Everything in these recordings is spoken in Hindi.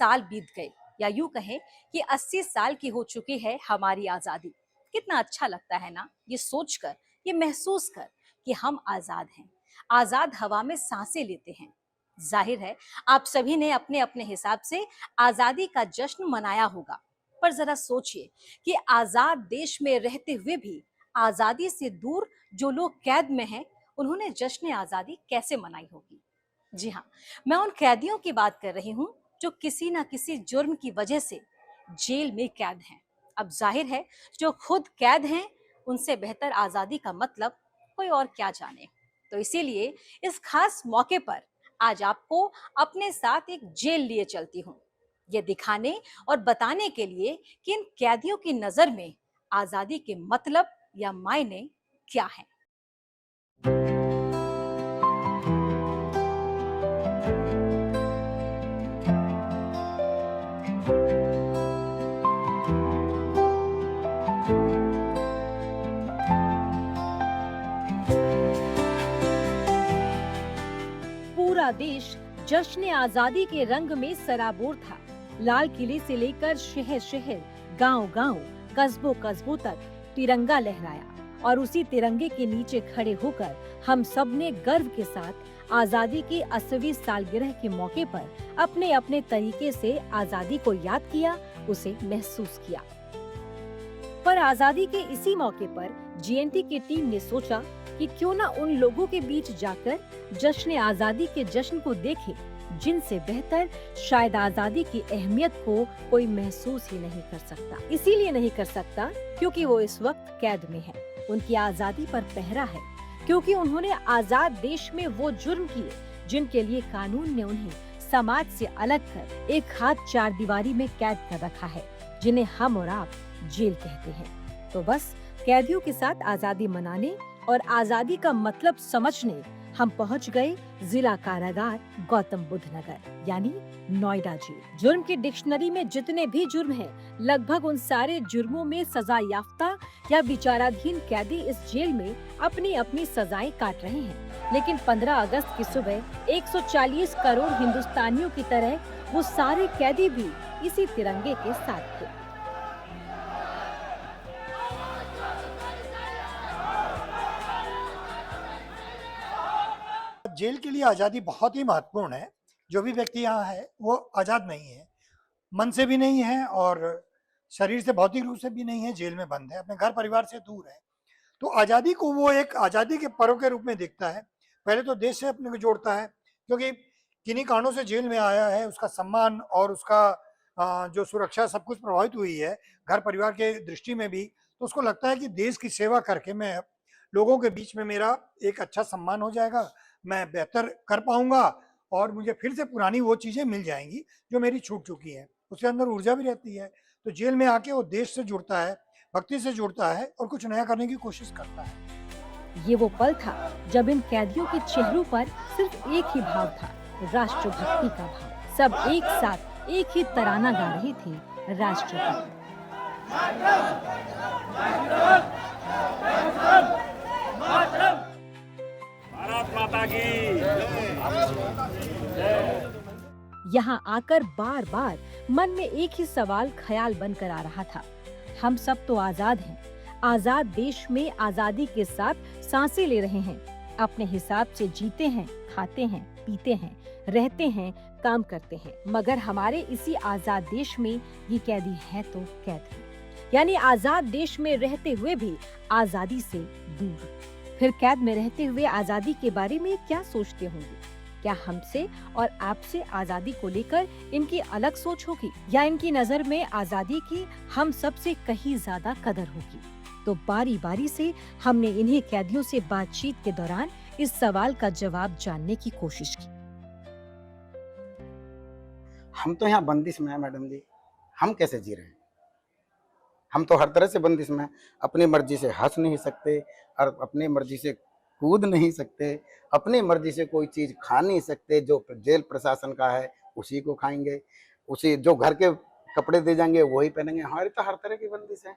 साल बीत गए, या यूं कहें कि 80 साल की हो चुकी है हमारी आजादी। कितना अच्छा लगता है ना, ये सोचकर, ये महसूस कर कि हम आजाद हैं, आजाद हवा में सांसें लेते हैं। जाहिर है आप सभी ने अपने अपने हिसाब से आजादी का जश्न मनाया होगा, पर जरा सोचिए कि आजाद देश में रहते हुए भी आजादी से दूर जो लोग कैद में हैं, उन्होंने जश्न आजादी कैसे मनाई होगी। जी हाँ, मैं उन कैदियों की बात कर रही हूँ जो किसी ना किसी जुर्म की वजह से जेल में कैद हैं। अब जाहिर है जो खुद कैद हैं, उनसे बेहतर आजादी का मतलब कोई और क्या जाने। तो इसीलिए इस खास मौके पर आज आपको अपने साथ एक जेल लिए चलती हूँ, ये दिखाने और बताने के लिए कि इन कैदियों की नजर में आजादी के मतलब या मायने क्या है। पूरा देश जश्न आजादी के रंग में सराबोर था। लाल किले से लेकर शहर शहर, गांव गांव, कस्बों कस्बों तक तिरंगा लहराया और उसी तिरंगे के नीचे खड़े होकर हम सब ने गर्व के साथ आजादी की 80वीं सालगिरह के मौके पर अपने अपने तरीके से आजादी को याद किया, उसे महसूस किया। पर आजादी के इसी मौके पर जेएनटी की टीम ने सोचा कि क्यों ना उन लोगों के बीच जाकर जश्न आजादी के जश्न को देखें जिनसे बेहतर शायद आजादी की अहमियत को कोई महसूस ही नहीं कर सकता। इसीलिए नहीं कर सकता क्योंकि वो इस वक्त कैद में है, उनकी आजादी पर पहरा है, क्योंकि उन्होंने आजाद देश में वो जुर्म किए जिनके लिए कानून ने उन्हें समाज से अलग कर एक हाथ चार दीवारी में कैद कर रखा है, जिन्हें हम और आप जेल कहते हैं। तो बस कैदियों के साथ आजादी मनाने और आजादी का मतलब समझने हम पहुंच गए जिला कारागार गौतम बुद्ध नगर, यानी नोएडा जेल। जुर्म की डिक्शनरी में जितने भी जुर्म हैं, लगभग उन सारे जुर्मों में सजा याफ्ता या विचाराधीन कैदी इस जेल में अपनी अपनी सजाएं काट रहे हैं। लेकिन 15 अगस्त की सुबह 140 करोड़ हिंदुस्तानियों की तरह वो सारे कैदी भी इसी तिरंगे के साथ थे। जेल के लिए आज़ादी बहुत ही महत्वपूर्ण है। जो भी व्यक्ति यहाँ है वो आज़ाद नहीं है, मन से भी नहीं है और शरीर से, भौतिक रूप से भी नहीं है, जेल में बंद है, अपने घर परिवार से दूर है। तो आज़ादी को वो एक आज़ादी के पर्व के रूप में देखता है। पहले तो देश से अपने को जोड़ता है, क्योंकि किन्हीं कारणों से जेल में आया है, उसका सम्मान और उसका जो सुरक्षा सब कुछ प्रभावित हुई है, घर परिवार के दृष्टि में भी। तो उसको लगता है कि देश की सेवा करके मैं लोगों के बीच में मेरा एक अच्छा सम्मान हो जाएगा, मैं बेहतर कर पाऊंगा और मुझे फिर से पुरानी वो चीज़ें मिल जाएंगी जो मेरी छूट चुकी हैं। उसके अंदर ऊर्जा भी रहती है। तो जेल में आके वो देश से जुड़ता है, भक्ति से जुड़ता है और कुछ नया करने की कोशिश करता है। ये वो पल था जब इन कैदियों के चेहरों पर सिर्फ एक ही भाव था, राष्ट्रभक्ति का भाव। सब एक साथ एक ही तराना गा रहे थे, राष्ट्रभक्ति। भारत माता की। यहाँ आकर बार बार मन में एक ही सवाल ख्याल बनकर आ रहा था, हम सब तो आजाद हैं, आजाद देश में आजादी के साथ सांसें ले रहे हैं, अपने हिसाब से जीते हैं, खाते हैं, पीते हैं, रहते हैं, काम करते हैं, मगर हमारे इसी आजाद देश में ये कैदी है तो कैद है, यानी आजाद देश में रहते हुए भी आजादी से दूर। फिर कैद में रहते हुए आजादी के बारे में क्या सोचते होंगे? क्या हमसे और आपसे आजादी को लेकर इनकी अलग सोच होगी, या इनकी नजर में आजादी की हम सब से कहीं ज्यादा कदर होगी? तो बारी बारी से हमने इन्हीं कैदियों से बातचीत के दौरान इस सवाल का जवाब जानने की कोशिश की। हम तो यहाँ बंदिश में है मैडम जी, हम कैसे जी रहे हैं? हम तो हर तरह से बंदिश में हैं। अपनी मर्जी से हंस नहीं सकते और अपनी मर्जी से कूद नहीं सकते, अपनी मर्जी से कोई चीज खा नहीं सकते। जो जेल प्रशासन का है उसी को खाएंगे, उसी जो घर के कपड़े दे जाएंगे वही पहनेंगे। हमारी तो हर तरह की बंदिश है।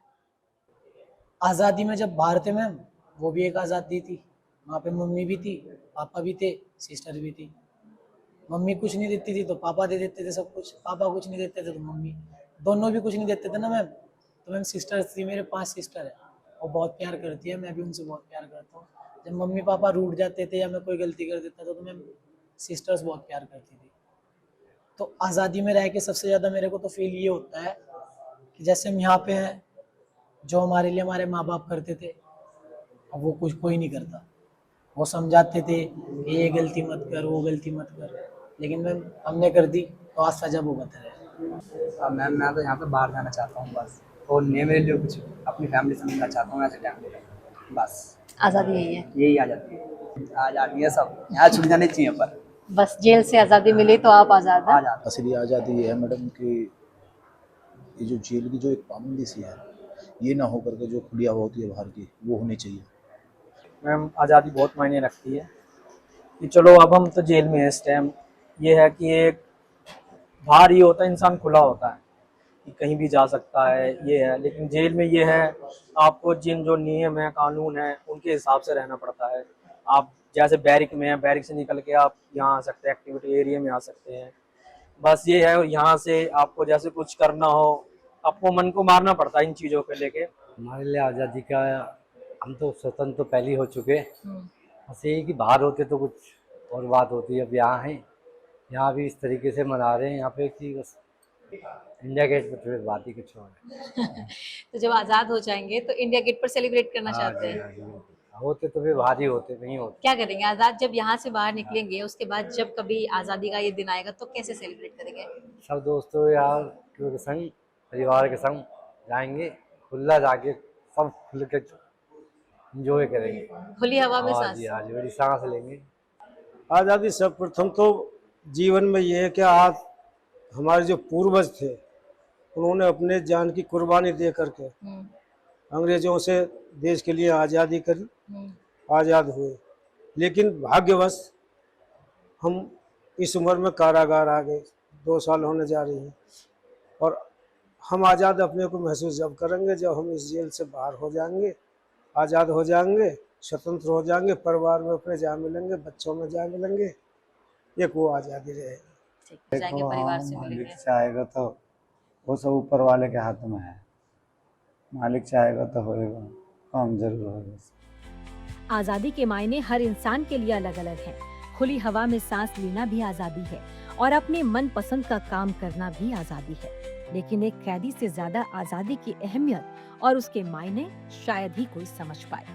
आज़ादी में जब बाहर थे मैम, वो भी एक आज़ादी थी, वहाँ पे मम्मी भी थी, पापा भी थे, सिस्टर भी थी। मम्मी कुछ नहीं देती थी तो पापा दे देते थे सब कुछ, पापा कुछ नहीं देते थे तो मम्मी, दोनों भी कुछ नहीं देते थे ना मैम। तो मैम सिस्टर्स थी, मेरे 5 सिस्टर है, वो बहुत प्यार करती है, मैं भी उनसे बहुत प्यार करता हूँ। जब मम्मी पापा रूठ जाते थे या मैं कोई गलती कर देता था तो मैम सिस्टर्स बहुत प्यार करती थी। तो आज़ादी में रह के सबसे ज़्यादा मेरे को तो फील ये होता है कि जैसे हम यहाँ पे हैं, जो हमारे लिए हमारे माँ बाप करते थे, अब वो कुछ कोई नहीं करता। वो समझाते थे कि ये गलती मत कर, वो गलती मत कर, लेकिन मैम हमने कर दी तो आज सजा भुगत रहे हैं। अब मैम मैं तो यहाँ पे बाहर जाना चाहता हूँ बस, और नहीं मेरे लिए कुछ अपनी फैमिली से मिलना चाहता हूँ ऐसे टाइम पे, बस आजादी यही है, यही आ जाती है, आ जाती है सब, यहाँ छूट जाने चाहिए पर बस जेल से आजादी मिली तो आप आजाद आ हैं। जाती असली आज़ादी ये है मैडम कि ये जो जेल की जो एक पाबंदी सी है, ये ना होकर के जो खुली हवा होती है बाहर की, वो होनी चाहिए। मैम आज़ादी बहुत मायने रखती है कि चलो अब हम तो जेल में हैं इस टाइम, ये है कि एक बाहर ये होता है इंसान खुला होता है कि कहीं भी जा सकता है, ये है, लेकिन जेल में ये है आपको जिन जो नियम है कानून है उनके हिसाब से रहना पड़ता है। आप जैसे बैरिक में है, बैरिक से निकल के आप यहाँ आ सकते हैं, एक्टिविटी एरिया में आ सकते हैं, बस ये है यहाँ से आपको जैसे कुछ करना हो आपको मन को मारना पड़ता है इन चीज़ों को लेके। हमारे लिए आज़ादी का, हम तो स्वतंत्र तो पहले ही हो चुके, बस यही कि बाहर होते तो कुछ और बात होती है। अब यहाँ हैं, यहाँ भी इस तरीके से मना रहे हैं यहाँ पे कि बस इंडिया गेट पर फिर बात ही कुछ और है। तो जब आजाद हो जाएंगे तो इंडिया गेट पर सेलिब्रेट करना हाँ चाहते जी, हैं। हाँ जी। होते तो फिर बाहर ही होते, नहीं होते। क्या करेंगे आजाद जब यहाँ से बाहर निकलेंगे, उसके बाद जब कभी आजादी का ये दिन आएगा तो कैसे सेलिब्रेट करेंगे? सब दोस्तों यार के संग, परिवार के संग जाएंगे, खुला जाके सब खुल के इंजॉय करेंगे, खुली हवा में हाँ सांस। जी, हाँ जी, बड़ी सांस लेंगे। आज़ादी सर्वप्रथम तो जीवन में ये है कि आज हमारे जो पूर्वज थे उन्होंने अपने जान की कुर्बानी दे करके अंग्रेजों से देश के लिए आज़ादी करी, आज़ाद हुए। लेकिन भाग्यवश हम इस उम्र में कारागार आ गए, 2 साल होने जा रही हैं, और हम आज़ाद अपने को महसूस जब करेंगे जब हम इस जेल से बाहर हो जाएंगे, आज़ाद हो जाएंगे, स्वतंत्र हो जाएंगे, परिवार में अपने जा मिलेंगे, बच्चों में जा मिलेंगे, एक वो आज़ादी रहेगी। जाएंगे परिवार से मिलेंगे। चाहेगा तो वो सब ऊपर वाले के हाथ में है, मालिक चाहेगा तो होएगा, काम जरूर होगा। आजादी के मायने हर इंसान के लिए अलग अलग हैं। खुली हवा में सांस लेना भी आजादी है और अपने मन पसंद का काम करना भी आजादी है, लेकिन एक कैदी से ज्यादा आजादी की अहमियत और उसके मायने शायद ही कोई समझ पाए।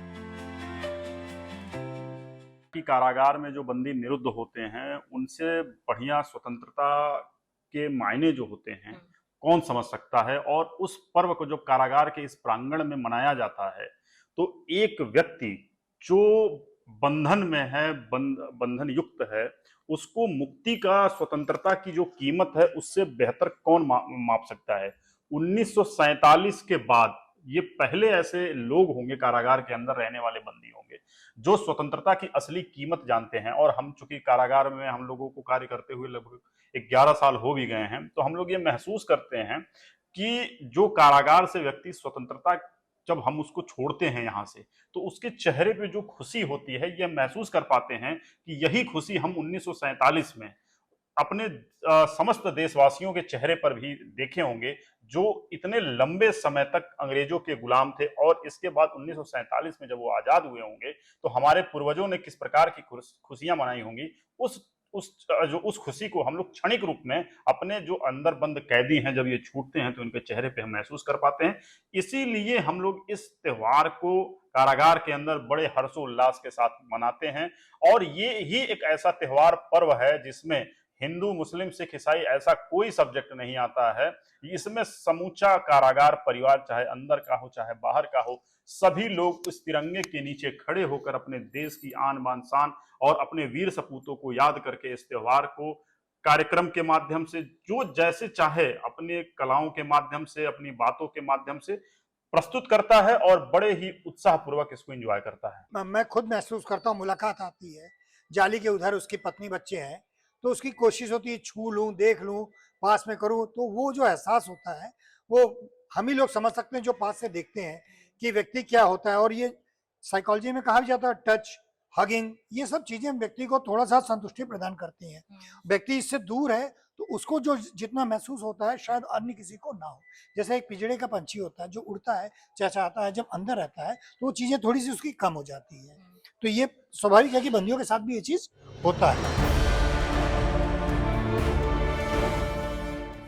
कि कारागार में जो बंदी निरुद्ध होते हैं उनसे बढ़िया स्वतंत्रता के मायने जो होते हैं कौन समझ सकता है। और उस पर्व को जब कारागार के इस प्रांगण में मनाया जाता है तो एक व्यक्ति जो बंधन में है, बंधन युक्त है, उसको मुक्ति का, स्वतंत्रता की जो कीमत है उससे बेहतर कौन माप सकता है। 1947 के बाद ये पहले ऐसे लोग होंगे कारागार के अंदर रहने वाले बंदी होंगे जो स्वतंत्रता की असली कीमत जानते हैं। और हम चूंकि कारागार में हम लोगों को कार्य करते हुए लगभग 11 साल हो भी गए हैं, तो हम लोग ये महसूस करते हैं कि जो कारागार से व्यक्ति स्वतंत्रता जब हम उसको छोड़ते हैं यहाँ से, तो उसके चेहरे पे जो खुशी होती है ये महसूस कर पाते हैं कि यही खुशी हम 1947 में अपने समस्त देशवासियों के चेहरे पर भी देखे होंगे जो इतने लंबे समय तक अंग्रेजों के गुलाम थे। और इसके बाद 1947 में जब वो आजाद हुए होंगे तो हमारे पूर्वजों ने किस प्रकार की खुशियां मनाई होंगी, उस खुशी को हम लोग क्षणिक रूप में अपने जो अंदर बंद कैदी हैं जब ये छूटते हैं तो उनके चेहरे पे हम महसूस कर पाते हैं। इसीलिए हम लोग इस त्योहार को कारागार के अंदर बड़े हर्षोल्लास के साथ मनाते हैं। और ये ही एक ऐसा त्योहार पर्व है जिसमें हिंदू, मुस्लिम, सिख, ईसाई ऐसा कोई सब्जेक्ट नहीं आता है। इसमें समूचा कारागार परिवार, चाहे अंदर का हो चाहे बाहर का हो, सभी लोग इस तिरंगे के नीचे खड़े होकर अपने देश की आन बान शान और अपने वीर सपूतों को याद करके इस त्योहार को कार्यक्रम के माध्यम से जो जैसे चाहे अपने कलाओं के माध्यम से, अपनी बातों के माध्यम से प्रस्तुत करता है और बड़े ही उत्साहपूर्वक इसको एंजॉय करता है। मैं खुद महसूस करता हूँ, मुलाकात आती है, जाली के उधर उसकी पत्नी बच्चे हैं तो उसकी कोशिश होती है छू लूं, देख लूं, पास में करूं, तो वो जो एहसास होता है वो हम ही लोग समझ सकते हैं जो पास से देखते हैं कि व्यक्ति क्या होता है। और ये साइकोलॉजी में कहा भी जाता है टच हगिंग, ये सब चीजें व्यक्ति को थोड़ा सा संतुष्टि प्रदान करती हैं। व्यक्ति इससे दूर है तो उसको जो जितना महसूस होता है शायद अन्य किसी को ना हो। जैसे एक पिंजड़े का पंछी होता है जो उड़ता है, चहचहाता है, जब अंदर रहता है तो वो चीजें थोड़ी सी उसकी कम हो जाती है। तो ये स्वाभाविक है कि बंदियों के साथ भी ये चीज होता है।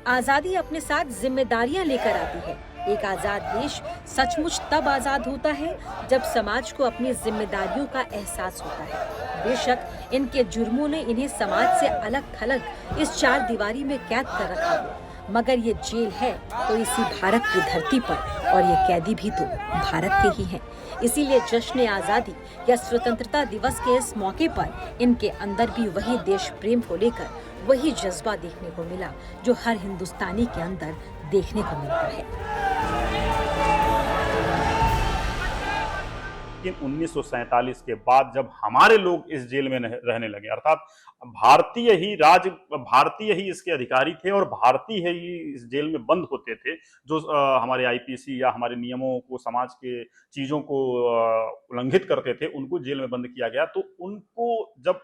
आजादी अपने साथ जिम्मेदारियां लेकर आती है। एक आजाद देश सचमुच तब आजाद होता है जब समाज को अपनी जिम्मेदारियों का एहसास होता है। बेशक इनके जुर्मों ने इन्हें समाज से अलग थलग इस चार दीवारी में कैद कर रखा हो, मगर ये जेल है तो इसी भारत की धरती पर, और ये कैदी भी तो भारत के ही हैं। इसीलिए जश्न आजादी या स्वतंत्रता दिवस के इस मौके पर इनके अंदर भी वही देश प्रेम को लेकर वही जज्बा देखने को मिला जो हर हिंदुस्तानी के अंदर देखने को मिलता है। लेकिन 1947 के बाद जब हमारे लोग इस जेल में रहने लगे, अर्थात भारतीय ही इसके अधिकारी थे और भारतीय ही इस जेल में बंद होते थे, जो हमारे आईपीसी या हमारे नियमों को, समाज के चीज़ों को उल्लंघित करते थे, उनको जेल में बंद किया गया। तो उनको जब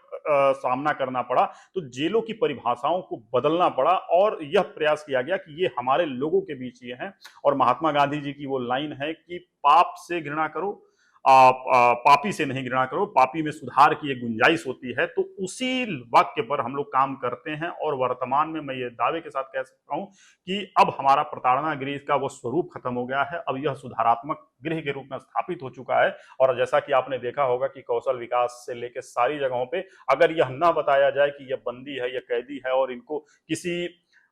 सामना करना पड़ा तो जेलों की परिभाषाओं को बदलना पड़ा और यह प्रयास किया गया कि ये हमारे लोगों के बीच ये हैं। और महात्मा गांधी जी की वो लाइन है कि पाप से घृणा करो, पापी से नहीं घृणा करो, पापी में सुधार की एक गुंजाइश होती है। तो उसी वाक्य पर हम लोग काम करते हैं और वर्तमान में मैं ये दावे के साथ कह सकता हूं कि अब हमारा प्रताड़ना गृह का वो स्वरूप खत्म हो गया है। अब यह सुधारात्मक गृह के रूप में स्थापित हो चुका है। और जैसा कि आपने देखा होगा कि कौशल विकास से लेकर सारी जगहों पे अगर यह न बताया जाए कि यह बंदी है, यह कैदी है, और इनको किसी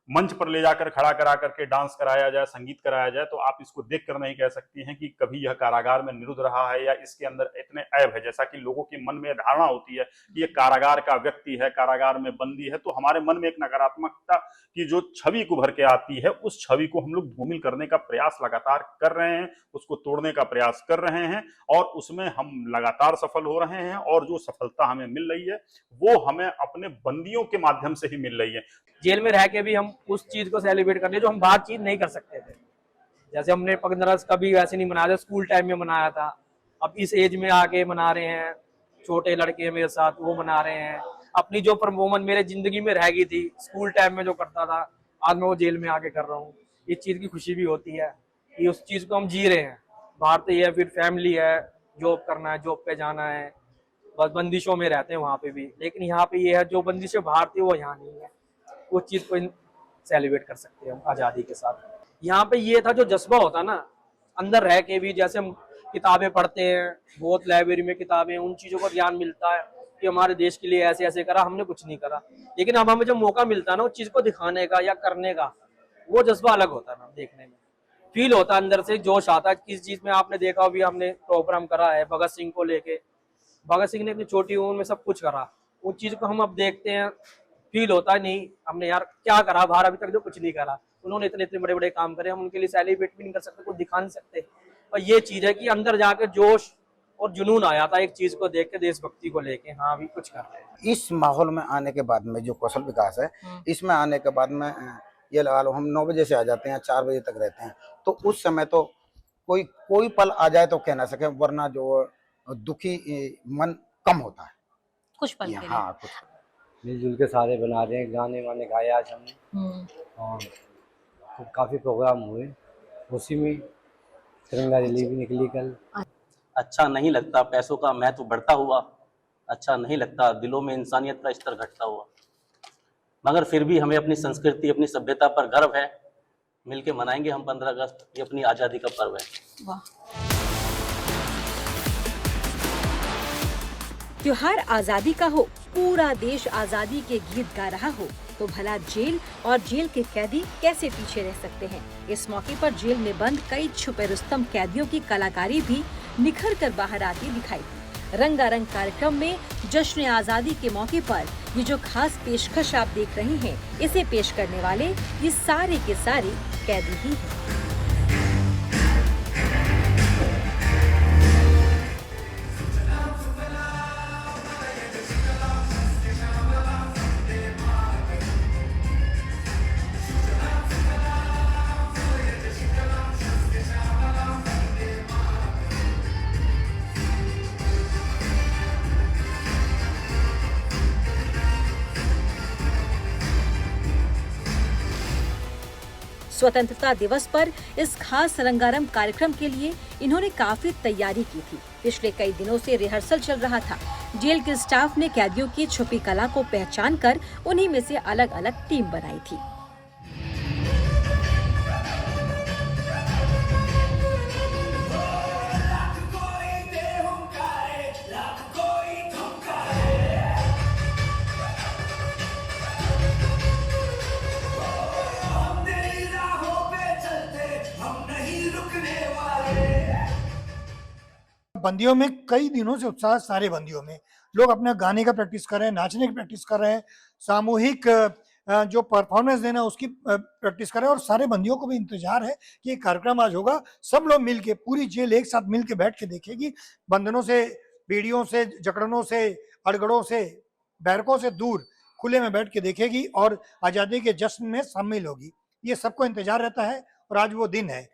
मंच पर ले जाकर खड़ा करा करके डांस कराया जाए, संगीत कराया जाए, तो आप इसको देखकर नहीं कह सकती हैं कि कभी यह कारागार में निरुद्ध रहा है या इसके अंदर इतने ऐब है। जैसा कि लोगों के मन में धारणा होती है कि यह कारागार का व्यक्ति है, कारागार में बंदी है, तो हमारे मन में एक नकारात्मकता की जो छवि को भर के आती है, उस छवि को हम लोग धूमिल करने का प्रयास लगातार कर रहे हैं, उसको तोड़ने का प्रयास कर रहे हैं और उसमें हम लगातार सफल हो रहे हैं। और जो सफलता हमें मिल रही है वो हमें अपने बंदियों के माध्यम से ही मिल रही है। जेल में रह के भी हम उस चीज को सेलिब्रेट कर रहे जो हम बाहर चीज नहीं कर सकते थे। जैसे हमने 15 कभी वैसे नहीं मनाया था, स्कूल टाइम में मनाया था। अब इस एज में आके मना रहे हैं, छोटे लड़के मेरे साथ वो मना रहे हैं। अपनी जो परफॉर्मेंस मेरे जिंदगी में रह गई थी स्कूल टाइम में जो करता था, आज मैं वो जेल में आके कर रहा हूँ। इस चीज की खुशी भी होती है कि उस चीज को हम जी रहे हैं। बाहर तो ये फिर फैमिली है, जॉब करना है, जॉब पे जाना है, बस बंदिशों में रहते हैं वहाँ पे भी। लेकिन यहाँ पे ये है जो बंदिशें बाहर थी वो यहाँ नहीं है, उस चीज को सेलिब्रेट कर सकते हैं हम आज़ादी के साथ। यहाँ पे ये था जो जज्बा होता ना अंदर रह के भी, जैसे हम किताबें पढ़ते हैं, बहुत लाइब्रेरी में किताबें, उन चीज़ों का ज्ञान मिलता है कि हमारे देश के लिए ऐसे ऐसे करा, हमने कुछ नहीं करा। लेकिन अब हमें जब मौका मिलता है ना उस चीज़ को दिखाने का या करने का, वो जज्बा अलग होता है ना, देखने में फील होता है, अंदर से जोश आता है। किस चीज़ में आपने देखा अभी हमने प्रोग्राम करा है भगत सिंह को लेके, भगत सिंह ने अपनी छोटी उम्र में सब कुछ करा, उस चीज़ को हम अब देखते हैं, फील होता है नहीं हमने यार क्या करा बाहर, अभी तक जो कुछ नहीं करा, उन्होंने इतने इतने बड़े बड़े काम करे, हम उनके लिए सेलिब्रेट भी नहीं कर सकते, कुछ दिखा नहीं सकते। और ये चीज है कि अंदर जाके जोश और जुनून आया था एक चीज को देख के, देशभक्ति को लेके, हाँ अभी कुछ कर रहे हैं। इस माहौल में आने के बाद में जो कौशल विकास है, इसमें आने के बाद में ये लगा लो हम 9 बजे से आ जाते हैं, 4 बजे तक रहते हैं, तो उस समय तो कोई पल आ जाए तो कह ना सके, वरना जो दुखी मन कम होता है कुछ पल के लिए। हाँ, कुछ मिलजुल के सारे बना रहे हैं, गाने वाने गाए आज हमने और काफ़ी प्रोग्राम हुए, उसी में तिरंगा रैली भी निकली कल। अच्छा नहीं लगता पैसों का महत्व बढ़ता हुआ, अच्छा नहीं लगता दिलों में इंसानियत का स्तर घटता हुआ, मगर फिर भी हमें अपनी संस्कृति, अपनी सभ्यता पर गर्व है। मिलके मनाएंगे हम 15 अगस्त, ये अपनी आज़ादी का पर्व है। वाह। त्योहार आजादी का हो, पूरा देश आजादी के गीत गा रहा हो, तो भला जेल और जेल के कैदी कैसे पीछे रह सकते हैं। इस मौके पर जेल में बंद कई छुपे रुस्तम कैदियों की कलाकारी भी निखर कर बाहर आती दिखाई दी। रंगारंग कार्यक्रम में जश्न आजादी के मौके पर ये जो खास पेशकश आप देख रहे हैं, इसे पेश करने वाले ये सारे के सारे कैदी ही हैं। स्वतंत्रता दिवस पर इस खास रंगारंग कार्यक्रम के लिए इन्होंने काफी तैयारी की थी। पिछले कई दिनों से रिहर्सल चल रहा था। जेल के स्टाफ ने कैदियों की छुपी कला को पहचान कर उन्हीं में से अलग अलग टीम बनाई थी। बंदियों में कई दिनों से उत्साह, सारे बंदियों में लोग अपना गाने का प्रैक्टिस कर रहे हैं, नाचने की प्रैक्टिस कर रहे हैं, सामूहिक जो परफॉर्मेंस देना उसकी प्रैक्टिस कर रहे हैं। और सारे बंदियों को भी इंतजार है कि ये कार्यक्रम आज होगा। सब लोग मिलके, पूरी जेल एक साथ मिलके बैठ के देखेगी, बंधनों से, बेड़ियों से, जकड़नों से, अड़गड़ों से, बैरकों से दूर खुले में बैठ के देखेगी और आजादी के जश्न में शामिल होगी। ये सबको इंतजार रहता है और आज वो दिन है।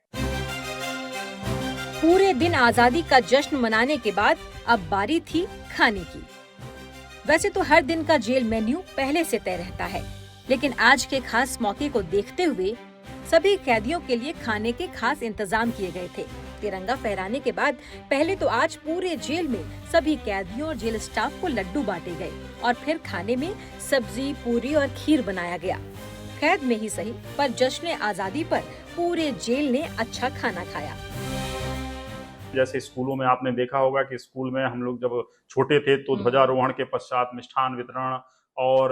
पूरे दिन आजादी का जश्न मनाने के बाद अब बारी थी खाने की। वैसे तो हर दिन का जेल मेन्यू पहले से तय रहता है, लेकिन आज के खास मौके को देखते हुए सभी कैदियों के लिए खाने के खास इंतजाम किए गए थे। तिरंगा फहराने के बाद पहले तो आज पूरे जेल में सभी कैदियों और जेल स्टाफ को लड्डू बांटे गए और फिर खाने में सब्जी, पूरी और खीर बनाया गया। कैद में ही सही, पर जश्न आजादी पर पूरे जेल ने अच्छा खाना खाया। जैसे स्कूलों में आपने देखा होगा कि स्कूल में हम लोग जब छोटे थे तो ध्वजारोहण के पश्चात मिष्ठान वितरण और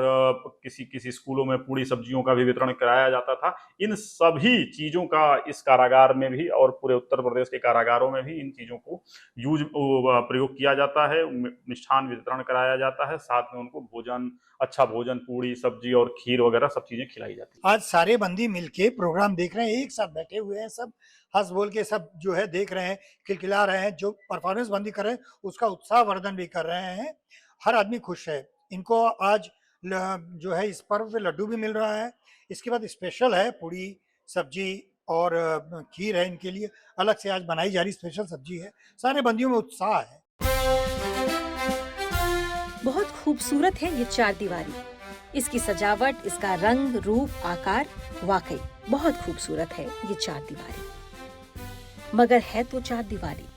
किसी किसी स्कूलों में पूरी सब्जियों का भी वितरण कराया जाता था। इन सभी चीज़ों का इस कारागार में भी और पूरे उत्तर प्रदेश के कारागारों में भी इन चीज़ों को प्रयोग किया जाता है। मिष्ठान वितरण कराया जाता है, साथ में उनको भोजन, अच्छा भोजन, पूड़ी, सब्जी और खीर वगैरह सब चीज़ें खिलाई जाती है। आज सारे बंदी मिलके प्रोग्राम देख रहे हैं, एक साथ बैठे हुए हैं, सब हंस बोल के सब जो है देख रहे हैं, खिलखिला रहे हैं। जो परफॉर्मेंस बंदी कर रहे हैं उसका उत्साह वर्धन भी कर रहे हैं। हर आदमी खुश है। इनको आज जो है इस पर्व पे लड्डू भी मिल रहा है। इसके बाद स्पेशल है पूड़ी, सब्जी और खीर है इनके लिए, अलग से आज बनाई जा रही स्पेशल सब्जी है। सारे बंदियों में उत्साह है। बहुत खूबसूरत है ये चार दीवारी। इसकी सजावट, इसका रंग, रूप, आकार वाकई बहुत खूबसूरत है ये चार दीवारी। मगर है तो चार दीवारी।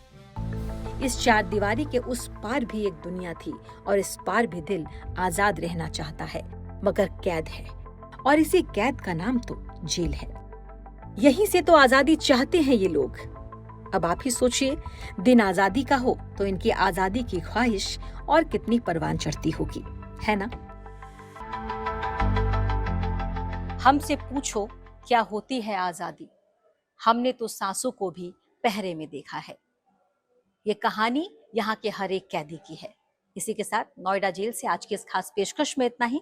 इस चार दीवारी के उस पार भी एक दुनिया थी और इस पार भी दिल आजाद रहना चाहता है, मगर कैद है। और इसी कैद का नाम तो जेल है। यहीं से तो आजादी चाहते हैं ये लोग। अब आप ही सोचिए, दिन आजादी का हो तो इनकी आजादी की ख्वाहिश और कितनी परवान चढ़ती होगी, है ना? हमसे पूछो क्या होती है आजादी, हमने तो सांसों को भी पहरे में देखा है। ये कहानी यहाँ के हर एक कैदी की है। इसी के साथ नोएडा जेल से आज की इस खास पेशकश में इतना ही।